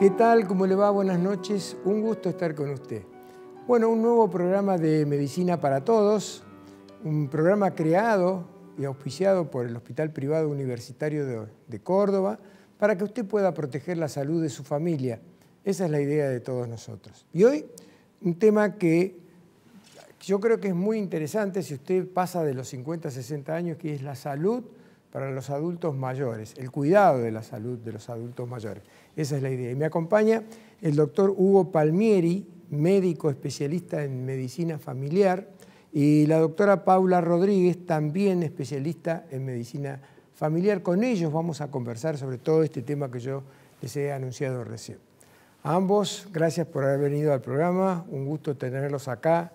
¿Qué tal? ¿Cómo le va? Buenas noches. Un gusto estar con usted. Bueno, un nuevo programa de Medicina para Todos, un programa creado y auspiciado por el Hospital Privado Universitario de Córdoba para que usted pueda proteger la salud de su familia. Esa es la idea de todos nosotros. Y hoy, un tema que yo creo que es muy interesante si usted pasa de los 50 a 60 años, que es la salud para los adultos mayores, el cuidado de la salud de los adultos mayores. Esa es la idea. Y me acompaña el doctor Hugo Palmieri, médico especialista en medicina familiar, y la doctora Paula Rodríguez, también especialista en medicina familiar. Con ellos vamos a conversar sobre todo este tema que yo les he anunciado recién. A ambos, gracias por haber venido al programa, un gusto tenerlos acá.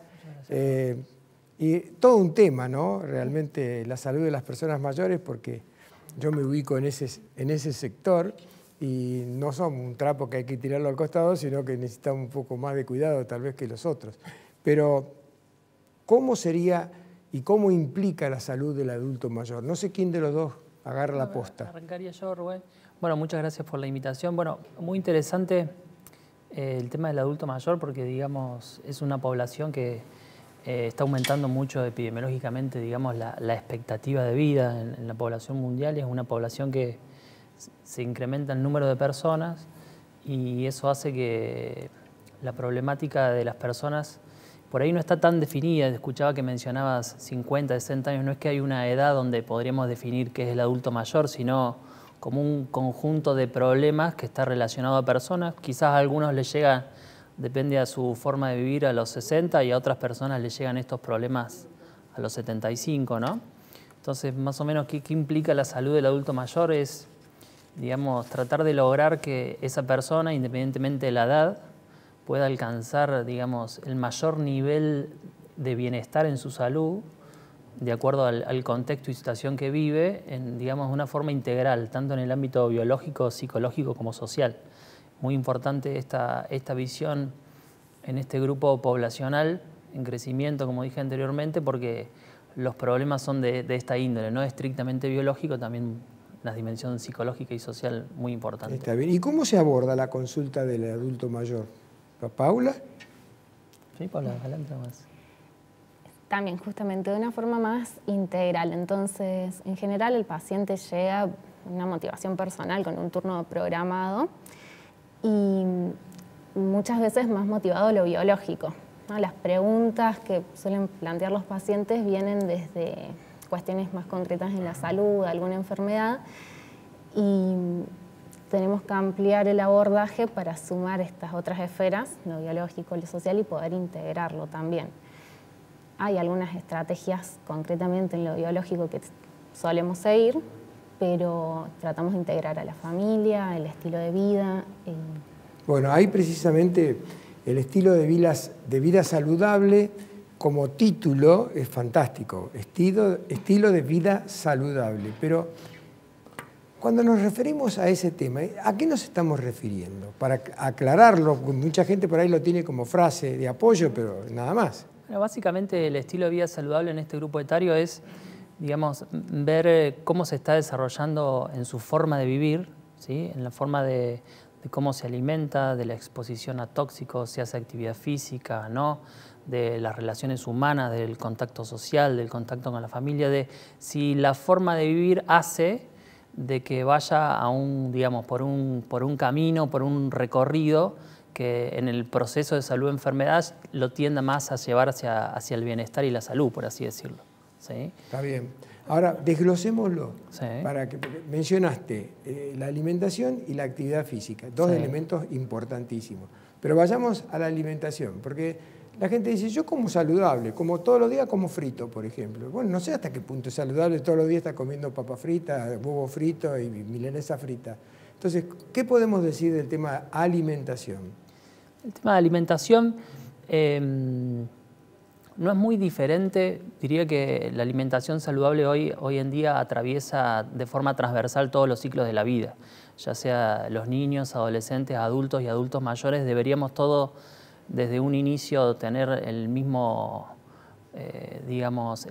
Y todo un tema, ¿no? Realmente la salud de las personas mayores, porque yo me ubico en ese sector y no somos un trapo que hay que tirarlo al costado, sino que necesitamos un poco más de cuidado tal vez que los otros. Pero, ¿cómo sería y cómo implica la salud del adulto mayor? No sé quién de los dos agarra la posta. Arrancaría yo, Rubén. Bueno, muchas gracias por la invitación. Bueno, muy interesante el tema del adulto mayor porque, digamos, es una población que está aumentando mucho epidemiológicamente, digamos, la expectativa de vida en la población mundial. Es una población que se incrementa el número de personas y eso hace que la problemática de las personas por ahí no está tan definida. Escuchaba que mencionabas 50, 60 años. No es que hay una edad donde podríamos definir qué es el adulto mayor, sino como un conjunto de problemas que está relacionado a personas. Quizás a algunos les llega, depende a su forma de vivir, a los 60 y a otras personas les llegan estos problemas a los 75, ¿no? Entonces, más o menos, ¿qué implica la salud del adulto mayor? Es, digamos, tratar de lograr que esa persona, independientemente de la edad, pueda alcanzar, digamos, el mayor nivel de bienestar en su salud, de acuerdo al contexto y situación que vive, en, digamos, de una forma integral, tanto en el ámbito biológico, psicológico como social. Muy importante esta visión en este grupo poblacional en crecimiento, como dije anteriormente, porque los problemas son de esta índole, no estrictamente biológico, también la dimensión psicológica y social muy importante. Está bien. ¿Y cómo se aborda la consulta del adulto mayor? ¿Paula? Sí, Paula, adelante más. También justamente de una forma más integral. Entonces, en general el paciente llega con una motivación personal, con un turno programado y muchas veces más motivado a lo biológico, ¿no? Las preguntas que suelen plantear los pacientes vienen desde cuestiones más concretas en la salud, alguna enfermedad, y tenemos que ampliar el abordaje para sumar estas otras esferas, lo biológico, lo social, y poder integrarlo también. Hay algunas estrategias concretamente en lo biológico que solemos seguir, pero tratamos de integrar a la familia, el estilo de vida. Bueno, ahí precisamente el estilo de vida saludable como título es fantástico, estilo de vida saludable. Pero cuando nos referimos a ese tema, ¿a qué nos estamos refiriendo? Para aclararlo, mucha gente por ahí lo tiene como frase de apoyo, pero nada más. Bueno, básicamente el estilo de vida saludable en este grupo etario es, digamos, ver cómo se está desarrollando en su forma de vivir, ¿sí? En la forma de cómo se alimenta, de la exposición a tóxicos, si hace actividad física, ¿no? De las relaciones humanas, del contacto social, del contacto con la familia, de si la forma de vivir hace de que vaya a digamos, por un camino, por un recorrido que en el proceso de salud-enfermedad lo tienda más a llevar hacia el bienestar y la salud, por así decirlo. ¿Sí? Está bien. Ahora, desglosémoslo. Sí. Porque mencionaste la alimentación y la actividad física, dos elementos importantísimos. Pero vayamos a la alimentación, porque la gente dice, yo como saludable, como todos los días como frito, por ejemplo. Bueno, no sé hasta qué punto es saludable, todos los días está comiendo papa frita, huevo frito y milanesa frita. Entonces, ¿qué podemos decir del tema alimentación? El tema de alimentación no es muy diferente. Diría que la alimentación saludable hoy en día atraviesa de forma transversal todos los ciclos de la vida. Ya sea los niños, adolescentes, adultos y adultos mayores, deberíamos todos desde un inicio tener el mismo, digamos,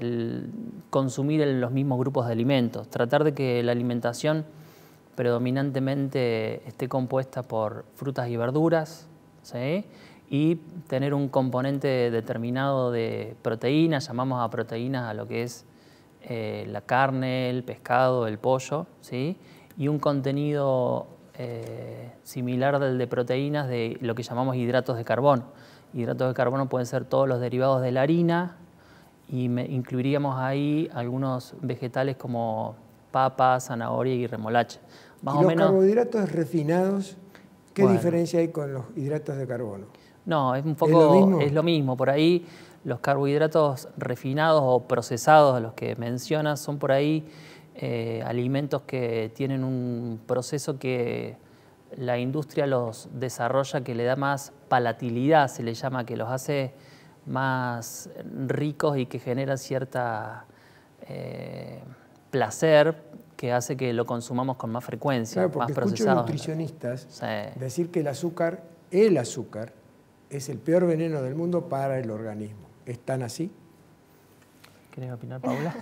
consumir los mismos grupos de alimentos. Tratar de que la alimentación predominantemente esté compuesta por frutas y verduras, ¿sí? Y tener un componente determinado de proteínas, llamamos a proteínas a lo que es la carne, el pescado, el pollo, ¿sí? Y un contenido similar del de proteínas de lo que llamamos hidratos de carbono. Hidratos de carbono pueden ser todos los derivados de la harina y incluiríamos ahí algunos vegetales como papa, zanahoria y remolacha. ¿Y los carbohidratos refinados, qué diferencia hay con los hidratos de carbono? No, es un poco, es lo mismo. Por ahí los carbohidratos refinados o procesados, los que mencionas, son por ahí alimentos que tienen un proceso que la industria los desarrolla, que le da más palatabilidad, se le llama, que los hace más ricos y que genera cierta placer, que hace que lo consumamos con más frecuencia, claro, porque más procesado. Escucho nutricionistas decir que el azúcar es el peor veneno del mundo para el organismo. ¿Están así? ¿Querés opinar, Paula?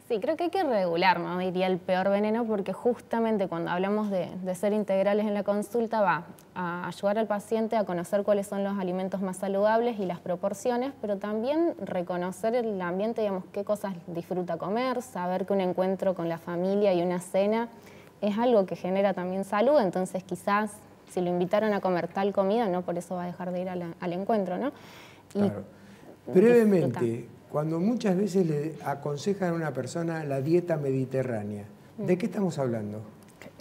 Sí, creo que hay que regular, no diría el peor veneno, porque justamente cuando hablamos de ser integrales en la consulta va a ayudar al paciente a conocer cuáles son los alimentos más saludables y las proporciones, pero también reconocer el ambiente, digamos, qué cosas disfruta comer, saber que un encuentro con la familia y una cena es algo que genera también salud, entonces quizás si lo invitaron a comer tal comida, no por eso va a dejar de ir al encuentro, ¿no? Claro. Brevemente, cuando muchas veces le aconsejan a una persona la dieta mediterránea, ¿de qué estamos hablando?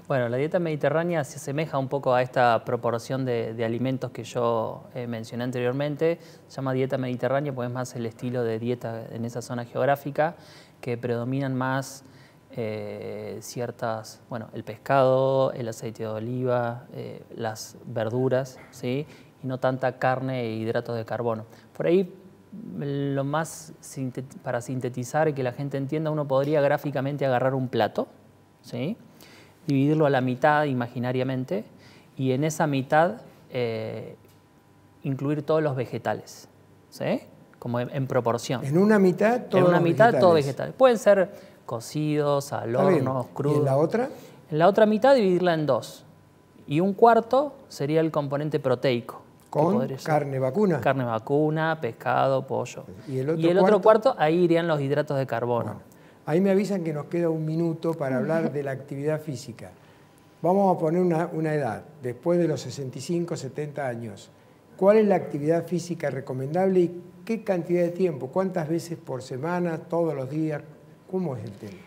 Bueno, la dieta mediterránea se asemeja un poco a esta proporción de alimentos que yo mencioné anteriormente. Se llama dieta mediterránea porque es más el estilo de dieta en esa zona geográfica, que predominan más ciertas, bueno, el pescado, el aceite de oliva, las verduras, ¿sí? Y no tanta carne e hidratos de carbono. Por ahí, lo más para sintetizar y que la gente entienda, uno podría gráficamente agarrar un plato, ¿sí? Dividirlo a la mitad imaginariamente y en esa mitad incluir todos los vegetales, ¿sí? Como en proporción. En una mitad todos En una mitad vegetales. todos vegetales. Pueden ser cocidos, al horno, crudos. ¿Y en la otra? En la otra mitad dividirla en dos. Y un cuarto sería el componente proteico. Con carne vacuna. Carne vacuna, pescado, pollo. ¿Y el otro cuarto, ahí irían los hidratos de carbono. Bueno, ahí me avisan que nos queda un minuto para hablar de la actividad física. Vamos a poner una edad, después de los 65, 70 años. ¿Cuál es la actividad física recomendable y qué cantidad de tiempo? ¿Cuántas veces por semana, todos los días? ¿Cómo es el tema?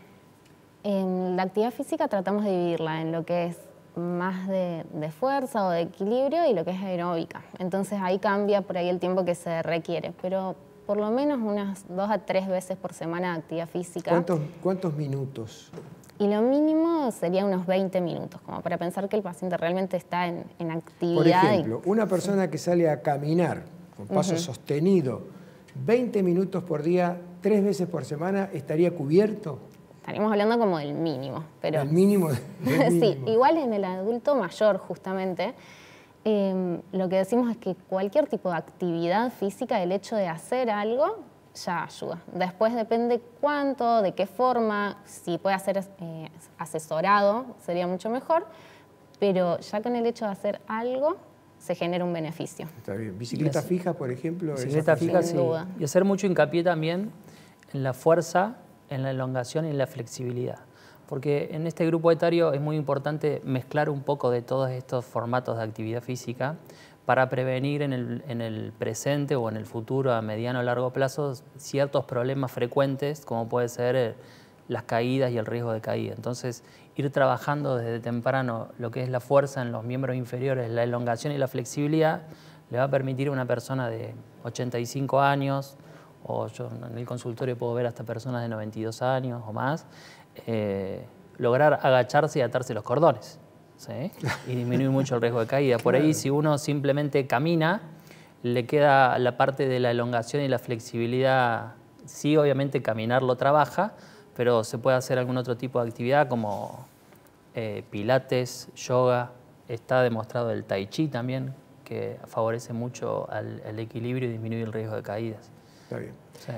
En la actividad física tratamos de dividirla en lo que es más de fuerza o de equilibrio y lo que es aeróbica. Entonces ahí cambia por ahí el tiempo que se requiere, pero por lo menos unas 2 a 3 veces por semana de actividad física. ¿Cuántos minutos? Y lo mínimo sería unos 20 minutos, como para pensar que el paciente realmente está en actividad. Por ejemplo, una persona que sale a caminar con paso sostenido, 20 minutos por día, 3 veces por semana, ¿estaría cubierto? Estaríamos hablando como del mínimo. Pero ¿El mínimo? Sí, igual en el adulto mayor justamente, lo que decimos es que cualquier tipo de actividad física, el hecho de hacer algo, ya ayuda. Después depende cuánto, de qué forma, si puede ser asesorado, sería mucho mejor, pero ya con el hecho de hacer algo, se genera un beneficio. Está bien. ¿Bicicleta fija, por ejemplo? Bicicleta fija, sí. Sin duda. Y hacer mucho hincapié también en la fuerza, en la elongación y en la flexibilidad. Porque en este grupo etario es muy importante mezclar un poco de todos estos formatos de actividad física para prevenir en el presente o en el futuro a mediano o largo plazo ciertos problemas frecuentes como puede ser las caídas y el riesgo de caída. Entonces, ir trabajando desde temprano lo que es la fuerza en los miembros inferiores, la elongación y la flexibilidad, le va a permitir a una persona de 85 años, o yo en el consultorio puedo ver hasta personas de 92 años o más, lograr agacharse y atarse los cordones, ¿sí? Y disminuir mucho el riesgo de caída. Por ahí, si uno simplemente camina, le queda la parte de la elongación y la flexibilidad. Sí, obviamente caminar lo trabaja, pero se puede hacer algún otro tipo de actividad como pilates, yoga. Está demostrado el tai chi también, que favorece mucho al equilibrio y disminuye el riesgo de caídas. Está bien. Sí.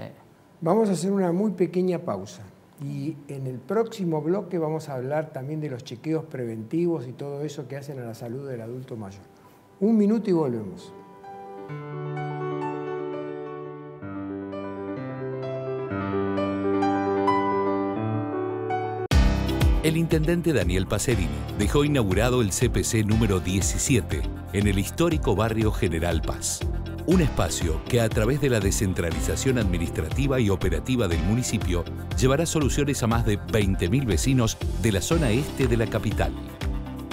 Vamos a hacer una muy pequeña pausa. Y en el próximo bloque vamos a hablar también de los chequeos preventivos y todo eso que hacen a la salud del adulto mayor. Un minuto y volvemos. El intendente Daniel Pacerini dejó inaugurado el CPC número 17 en el histórico barrio General Paz. Un espacio que a través de la descentralización administrativa y operativa del municipio llevará soluciones a más de 20.000 vecinos de la zona este de la capital.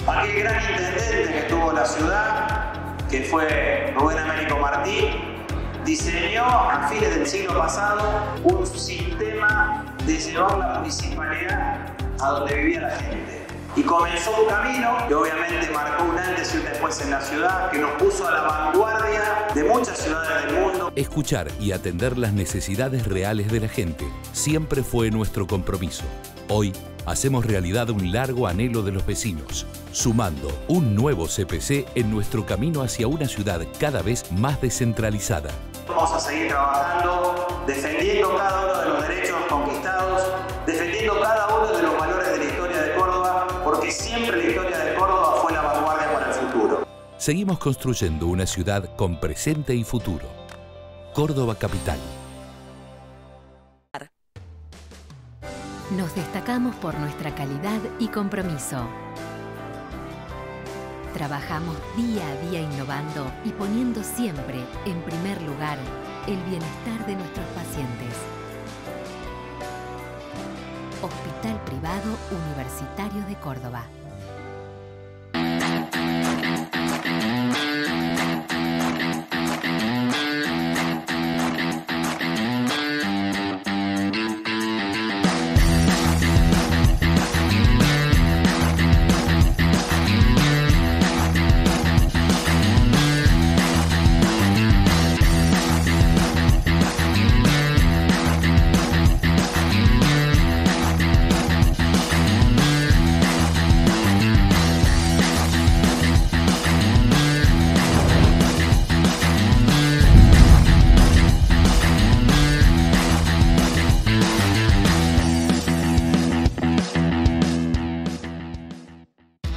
Aquel gran intendente que tuvo la ciudad, que fue Rubén Américo Martí, diseñó a fines del siglo pasado un sistema de llevar la municipalidad a donde vivía la gente. Y comenzó un camino que obviamente marcó un antes y un después en la ciudad, que nos puso a la vanguardia de muchas ciudades del mundo. Escuchar y atender las necesidades reales de la gente siempre fue nuestro compromiso. Hoy hacemos realidad un largo anhelo de los vecinos, sumando un nuevo CPC en nuestro camino hacia una ciudad cada vez más descentralizada. Vamos a seguir trabajando, defendiendo cada uno de los derechos conquistados, defendiendo cada uno de los valores de la historia de Córdoba, porque siempre la historia de Córdoba fue la vanguardia para el futuro. Seguimos construyendo una ciudad con presente y futuro. Córdoba Capital. Nos destacamos por nuestra calidad y compromiso. Trabajamos día a día innovando y poniendo siempre en primer lugar el bienestar de nuestros pacientes. Hospital Privado Universitario de Córdoba.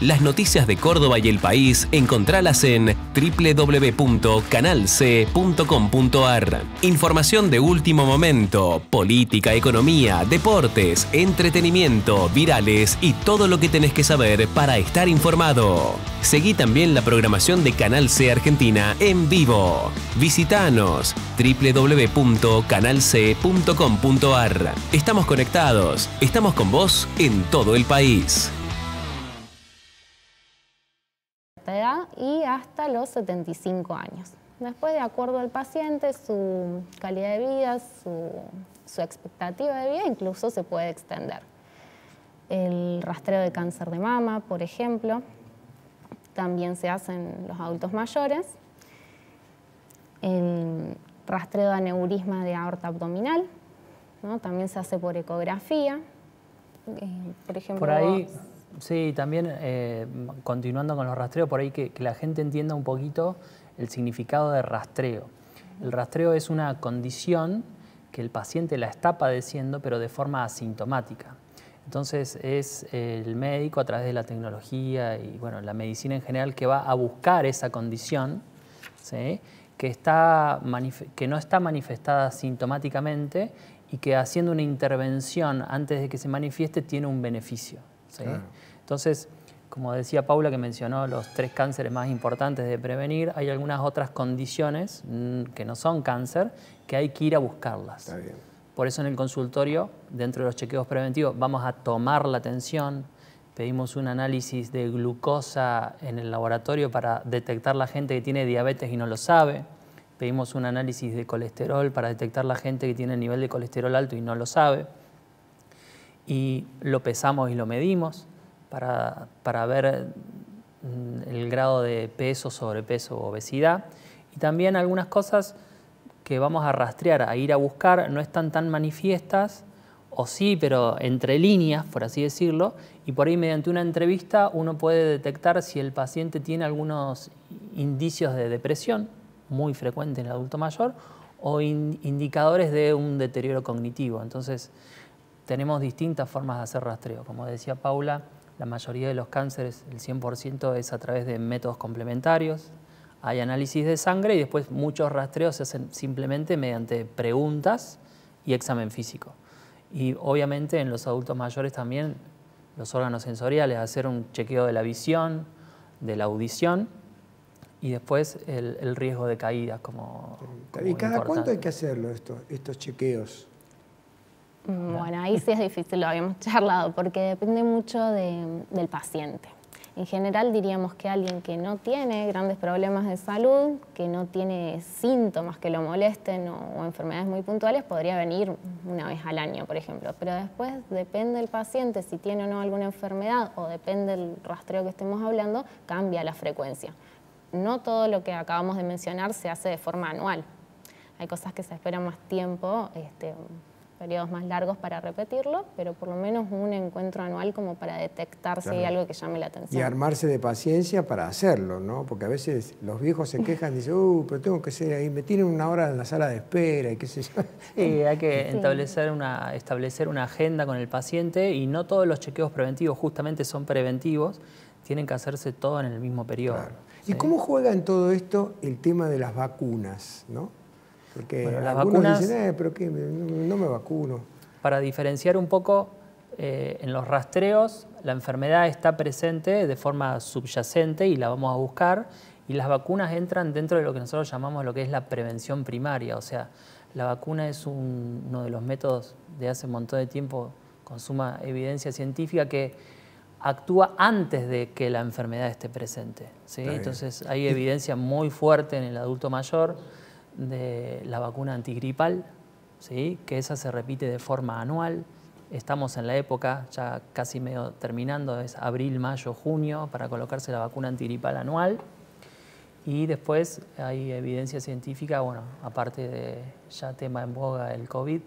Las noticias de Córdoba y el país, encontralas en www.canalc.com.ar. Información de último momento, política, economía, deportes, entretenimiento, virales y todo lo que tenés que saber para estar informado. Seguí también la programación de Canal C Argentina en vivo. Visitanos www.canalc.com.ar. Estamos conectados, estamos con vos en todo el país. Edad y hasta los 75 años. Después, de acuerdo al paciente, su calidad de vida, su expectativa de vida incluso se puede extender. El rastreo de cáncer de mama, por ejemplo, también se hace en los adultos mayores. El rastreo de aneurisma de aorta abdominal, ¿no? También se hace por ecografía. Por ejemplo, por ahí, sí, también continuando con los rastreos, por ahí que la gente entienda un poquito el significado de rastreo. El rastreo es una condición que el paciente la está padeciendo, pero de forma asintomática. Entonces es el médico a través de la tecnología y bueno, la medicina en general que va a buscar esa condición, ¿sí? que no está manifestada sintomáticamente y que haciendo una intervención antes de que se manifieste tiene un beneficio, ¿sí? Claro. Entonces, como decía Paula, que mencionó los 3 cánceres más importantes de prevenir, hay algunas otras condiciones que no son cáncer que hay que ir a buscarlas. Está bien. Por eso en el consultorio, dentro de los chequeos preventivos, vamos a tomar la tensión, pedimos un análisis de glucosa en el laboratorio para detectar la gente que tiene diabetes y no lo sabe, pedimos un análisis de colesterol para detectar la gente que tiene el nivel de colesterol alto y no lo sabe, y lo pesamos y lo medimos para ver el grado de peso, sobrepeso o obesidad, y también algunas cosas que vamos a rastrear, a ir a buscar, no están tan manifiestas, o sí, pero entre líneas, por así decirlo, y por ahí mediante una entrevista uno puede detectar si el paciente tiene algunos indicios de depresión, muy frecuente en el adulto mayor, o indicadores de un deterioro cognitivo. Entonces, tenemos distintas formas de hacer rastreo. Como decía Paula, la mayoría de los cánceres, el 100%, es a través de métodos complementarios. Hay análisis de sangre y después muchos rastreos se hacen simplemente mediante preguntas y examen físico. Y obviamente en los adultos mayores también los órganos sensoriales, hacer un chequeo de la visión, de la audición y después el riesgo de caídas como ¿Y cada importante. cuánto hay que hacerlo estos chequeos? Bueno, ahí sí es difícil, lo habíamos charlado, porque depende mucho del paciente. En general diríamos que alguien que no tiene grandes problemas de salud, que no tiene síntomas que lo molesten o enfermedades muy puntuales, podría venir una vez al año, por ejemplo. Pero después depende del paciente si tiene o no alguna enfermedad o depende del rastreo que estemos hablando, cambia la frecuencia. No todo lo que acabamos de mencionar se hace de forma anual. Hay cosas que se esperan más tiempo, periodos más largos para repetirlo, pero por lo menos un encuentro anual como para detectar si hay algo que llame la atención. Y armarse de paciencia para hacerlo, ¿no? Porque a veces los viejos se quejan y dicen, pero tengo que ser ahí, me tienen una hora en la sala de espera y qué sé yo. Sí, hay que establecer una agenda con el paciente y no todos los chequeos preventivos justamente son preventivos, tienen que hacerse todo en el mismo periodo. Claro. ¿Sí? ¿Y cómo juega en todo esto el tema de las vacunas, no? Porque bueno, las algunos vacunas, dicen, pero ¿qué? No me vacuno. Para diferenciar un poco, en los rastreos la enfermedad está presente de forma subyacente y la vamos a buscar, y las vacunas entran dentro de lo que nosotros llamamos lo que es la prevención primaria. O sea, la vacuna es uno de los métodos de hace un montón de tiempo con suma evidencia científica que actúa antes de que la enfermedad esté presente, ¿sí? Entonces hay evidencia muy fuerte en el adulto mayor de la vacuna antigripal, ¿sí? Que esa se repite de forma anual. Estamos en la época, ya casi medio terminando, es abril, mayo, junio, para colocarse la vacuna antigripal anual. Y después hay evidencia científica, bueno, aparte de ya tema en boga el COVID,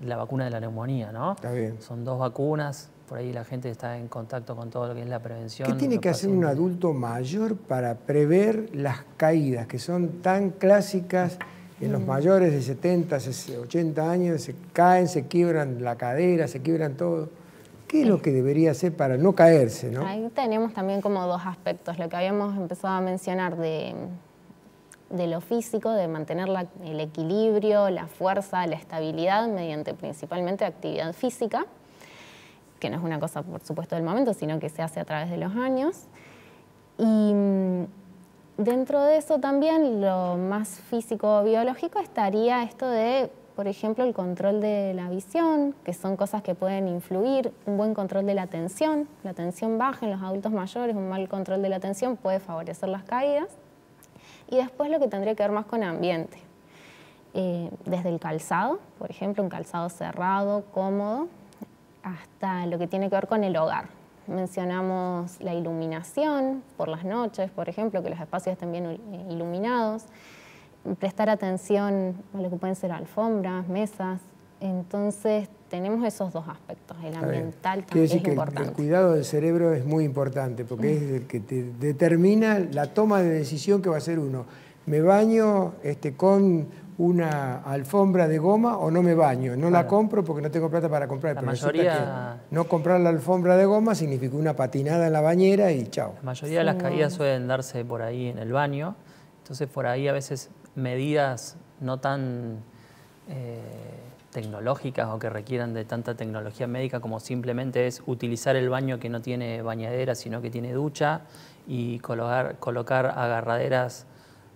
la vacuna de la neumonía, ¿no? Está bien. Son 2 vacunas, por ahí la gente está en contacto con todo lo que es la prevención. ¿Qué tiene que hacer un adulto mayor para prever las caídas, que son tan clásicas en los mayores de 70, 80 años? Se caen, se quiebran la cadera, se quiebran todo. ¿Qué es lo que debería hacer para no caerse, no? Ahí tenemos también como 2 aspectos. Lo que habíamos empezado a mencionar de lo físico, de mantener el equilibrio, la fuerza, la estabilidad mediante principalmente actividad física, que no es una cosa, por supuesto, del momento, sino que se hace a través de los años. Y dentro de eso también, lo más físico-biológico estaría esto de, por ejemplo, el control de la visión, que son cosas que pueden influir, un buen control de la tensión baja en los adultos mayores, un mal control de la tensión puede favorecer las caídas. Y después lo que tendría que ver más con ambiente, desde el calzado, por ejemplo, un calzado cerrado, cómodo, hasta lo que tiene que ver con el hogar. Mencionamos la iluminación por las noches, por ejemplo, que los espacios estén bien iluminados, prestar atención a lo que pueden ser alfombras, mesas. Entonces tenemos esos 2 aspectos, el ambiental también es importante. El cuidado del cerebro es muy importante porque es el que te determina la toma de decisión que va a hacer uno. ¿Me baño con una alfombra de goma o no me baño? No la compro porque no tengo plata para comprar. Pero resulta que no comprar la alfombra de goma significa una patinada en la bañera y chao. La mayoría de las caídas suelen darse por ahí en el baño. Entonces por ahí a veces medidas no tan tecnológicas o que requieran de tanta tecnología médica como simplemente es utilizar el baño que no tiene bañadera sino que tiene ducha y colocar agarraderas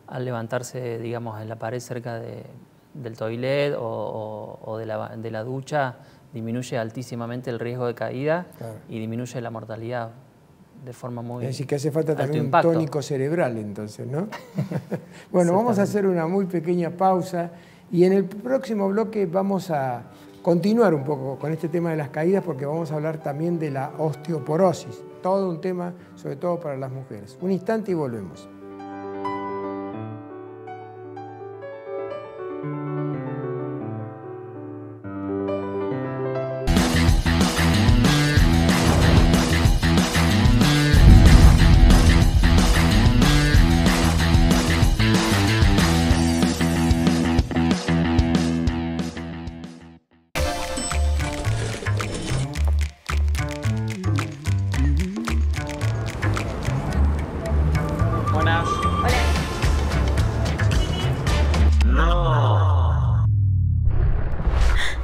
al levantarse, digamos, en la pared cerca del toilet o de la ducha, disminuye altísimamente el riesgo de caída y disminuye la mortalidad de forma muy Es decir, que hace falta también impacto. Un tónico cerebral, entonces, ¿no? Bueno, vamos a hacer una muy pequeña pausa y en el próximo bloque vamos a continuar un poco con este tema de las caídas porque vamos a hablar también de la osteoporosis, todo un tema sobre todo para las mujeres. Un instante y volvemos.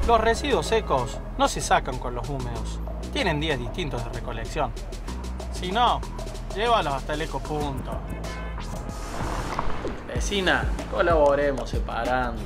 Los residuos secos no se sacan con los húmedos. Tienen días distintos de recolección. Si no, llévalos hasta el ecopunto. Vecina, colaboremos separando.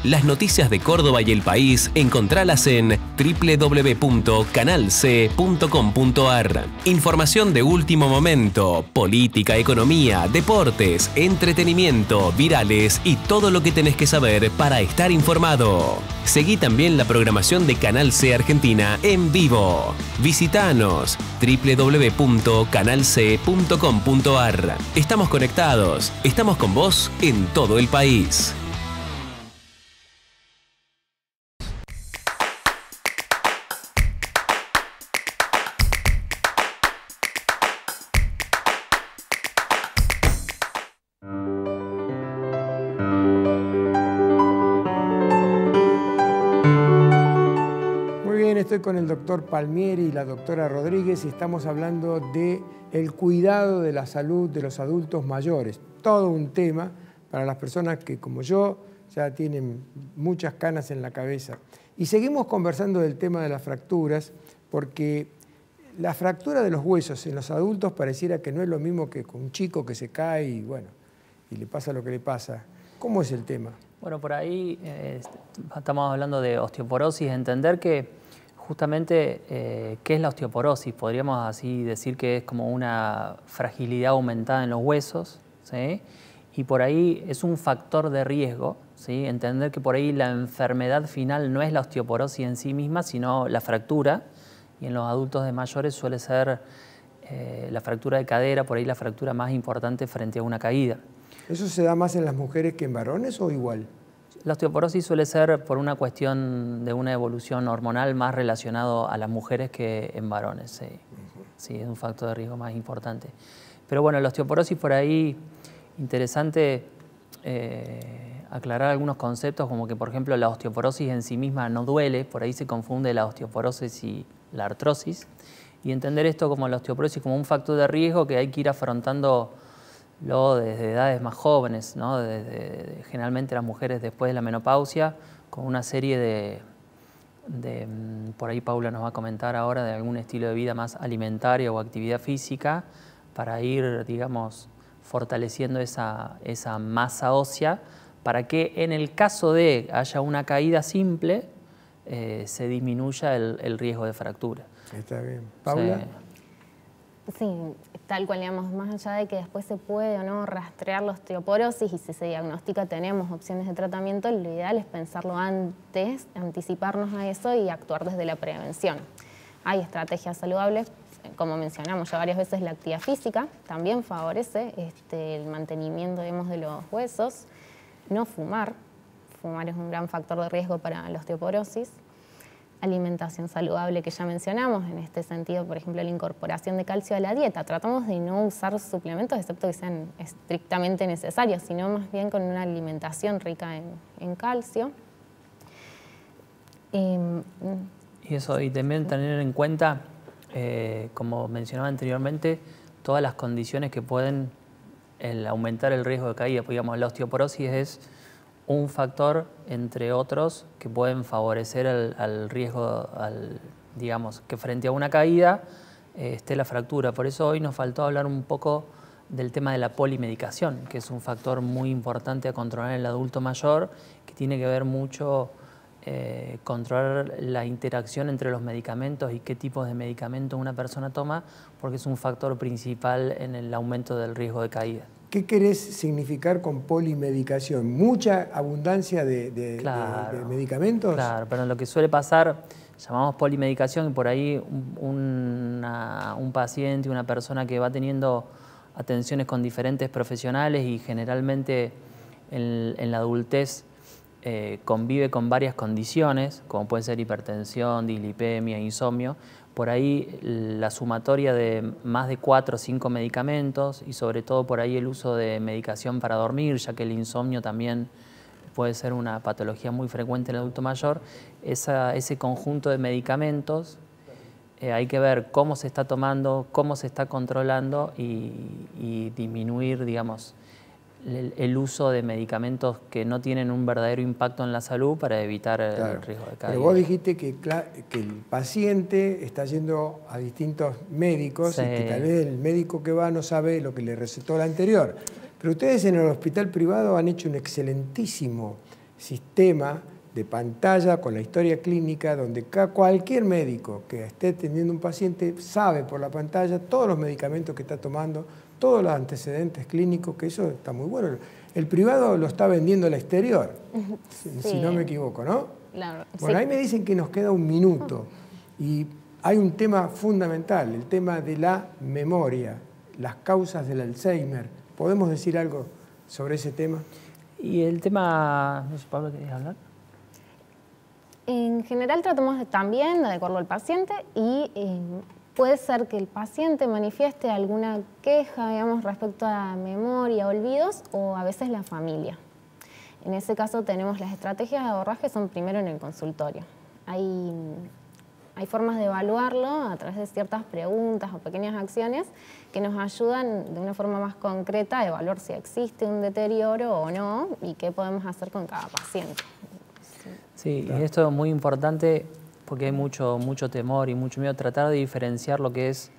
Las noticias de Córdoba y el país, encontralas en www.canalc.com.ar. Información de último momento, política, economía, deportes, entretenimiento, virales y todo lo que tenés que saber para estar informado. Seguí también la programación de Canal C Argentina en vivo. Visítanos www.canalc.com.ar. Estamos conectados, estamos con vos en todo el país. Estoy con el doctor Palmieri y la doctora Rodríguez y estamos hablando del cuidado de la salud de los adultos mayores. Todo un tema para las personas que, como yo, ya tienen muchas canas en la cabeza. Y seguimos conversando del tema de las fracturas, porque la fractura de los huesos en los adultos pareciera que no es lo mismo que con un chico que se cae y, bueno, y le pasa lo que le pasa. ¿Cómo es el tema? Bueno, por ahí estamos hablando de osteoporosis, entender que justamente, ¿qué es la osteoporosis? Podríamos así decir que es como una fragilidad aumentada en los huesos, ¿sí? Y por ahí es un factor de riesgo, ¿sí? Entender que por ahí la enfermedad final no es la osteoporosis en sí misma, sino la fractura, y en los adultos de mayores suele ser la fractura de cadera, por ahí la fractura más importante frente a una caída. ¿Eso se da más en las mujeres que en varones o igual? La osteoporosis suele ser por una cuestión de una evolución hormonal más relacionado a las mujeres que en varones. Sí, sí, es un factor de riesgo más importante. Pero bueno, la osteoporosis por ahí, interesante aclarar algunos conceptos, como que por ejemplo la osteoporosis en sí misma no duele, por ahí se confunde la osteoporosis y la artrosis, y entender esto como la osteoporosis como un factor de riesgo que hay que ir afrontando luego desde edades más jóvenes, ¿no? Generalmente las mujeres después de la menopausia, con una serie de, por ahí Paula nos va a comentar ahora, de algún estilo de vida más alimentario o actividad física, para ir, digamos, fortaleciendo esa masa ósea, para que en el caso de haya una caída simple, se disminuya el riesgo de fractura. Está bien. ¿Paula? Sí, tal cual, digamos, más allá de que después se puede o no rastrear la osteoporosis y si se diagnostica tenemos opciones de tratamiento, lo ideal es pensarlo antes, anticiparnos a eso y actuar desde la prevención. Hay estrategias saludables, como mencionamos ya varias veces, la actividad física también favorece el mantenimiento, digamos, de los huesos. No fumar, fumar es un gran factor de riesgo para la osteoporosis. Alimentación saludable que ya mencionamos, en este sentido, por ejemplo, la incorporación de calcio a la dieta. Tratamos de no usar suplementos excepto que sean estrictamente necesarios, sino más bien con una alimentación rica en calcio. Y eso, y también tener en cuenta, como mencionaba anteriormente, todas las condiciones que pueden aumentar el riesgo de caída. Digamos, la osteoporosis es un factor, entre otros, que pueden favorecer al riesgo, digamos, que frente a una caída esté la fractura. Por eso hoy nos faltó hablar un poco del tema de la polimedicación, que es un factor muy importante a controlar en el adulto mayor, que tiene que ver mucho controlar la interacción entre los medicamentos y qué tipos de medicamentos una persona toma, porque es un factor principal en el aumento del riesgo de caída. ¿Qué querés significar con polimedicación? ¿Mucha abundancia de medicamentos? Claro, pero lo que suele pasar, llamamos polimedicación, y por ahí un paciente, una persona que va teniendo atenciones con diferentes profesionales y generalmente en la adultez convive con varias condiciones, como pueden ser hipertensión, dislipemia, insomnio. Por ahí la sumatoria de más de 4 o 5 medicamentos y sobre todo por ahí el uso de medicación para dormir, ya que el insomnio también puede ser una patología muy frecuente en el adulto mayor. Ese conjunto de medicamentos hay que ver cómo se está tomando, cómo se está controlando y disminuir, digamos, el uso de medicamentos que no tienen un verdadero impacto en la salud para evitar el riesgo de caída. Pero vos dijiste que el paciente está yendo a distintos médicos, sí, y que tal vez el médico que va no sabe lo que le recetó el anterior. Pero ustedes en el hospital privado han hecho un excelentísimo sistema de pantalla con la historia clínica, donde cualquier médico que esté atendiendo un paciente sabe por la pantalla todos los medicamentos que está tomando, todos los antecedentes clínicos, que eso está muy bueno. El privado lo está vendiendo al exterior, si no me equivoco, ¿no? Claro, bueno, ahí me dicen que nos queda un minuto y hay un tema fundamental, el tema de la memoria, las causas del Alzheimer. ¿Podemos decir algo sobre ese tema? Y el tema, no sé, Pablo, ¿querías hablar? En general tratamos también de adecuarlo al paciente y puede ser que el paciente manifieste alguna queja, digamos, respecto a memoria, olvidos, o a veces la familia. En ese caso tenemos las estrategias de abordaje, son primero en el consultorio. Hay formas de evaluarlo a través de ciertas preguntas o pequeñas acciones que nos ayudan de una forma más concreta a evaluar si existe un deterioro o no y qué podemos hacer con cada paciente. Sí, y esto es muy importante porque hay mucho temor y mucho miedo. Tratar de diferenciar lo que es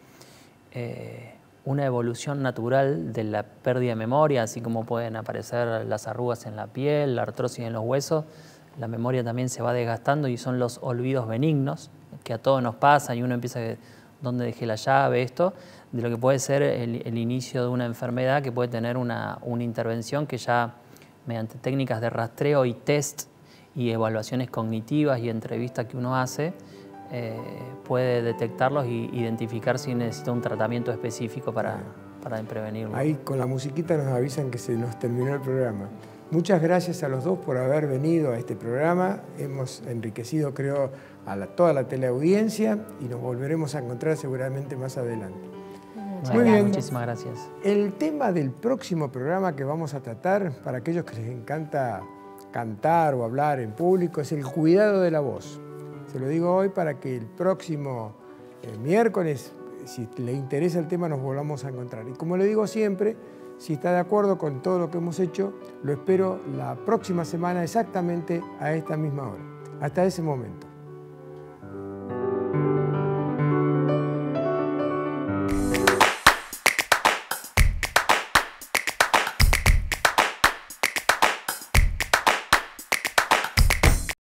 una evolución natural de la pérdida de memoria, así como pueden aparecer las arrugas en la piel, la artrosis en los huesos. La memoria también se va desgastando y son los olvidos benignos, que a todos nos pasa y uno empieza a dónde dejé la llave, esto, de lo que puede ser el inicio de una enfermedad que puede tener una intervención que ya mediante técnicas de rastreo y test y evaluaciones cognitivas y entrevistas que uno hace, puede detectarlos e identificar si necesita un tratamiento específico para prevenirlo. Ahí con la musiquita nos avisan que se nos terminó el programa. Muchas gracias a los dos por haber venido a este programa. Hemos enriquecido, creo, a toda la teleaudiencia y nos volveremos a encontrar seguramente más adelante. Muy bien. Muchísimas gracias. El tema del próximo programa que vamos a tratar, para aquellos que les encanta cantar o hablar en público, es el cuidado de la voz. Se lo digo hoy para que el próximo miércoles, si le interesa el tema, nos volvamos a encontrar. Y como le digo siempre, si está de acuerdo con todo lo que hemos hecho, lo espero la próxima semana exactamente a esta misma hora. Hasta ese momento.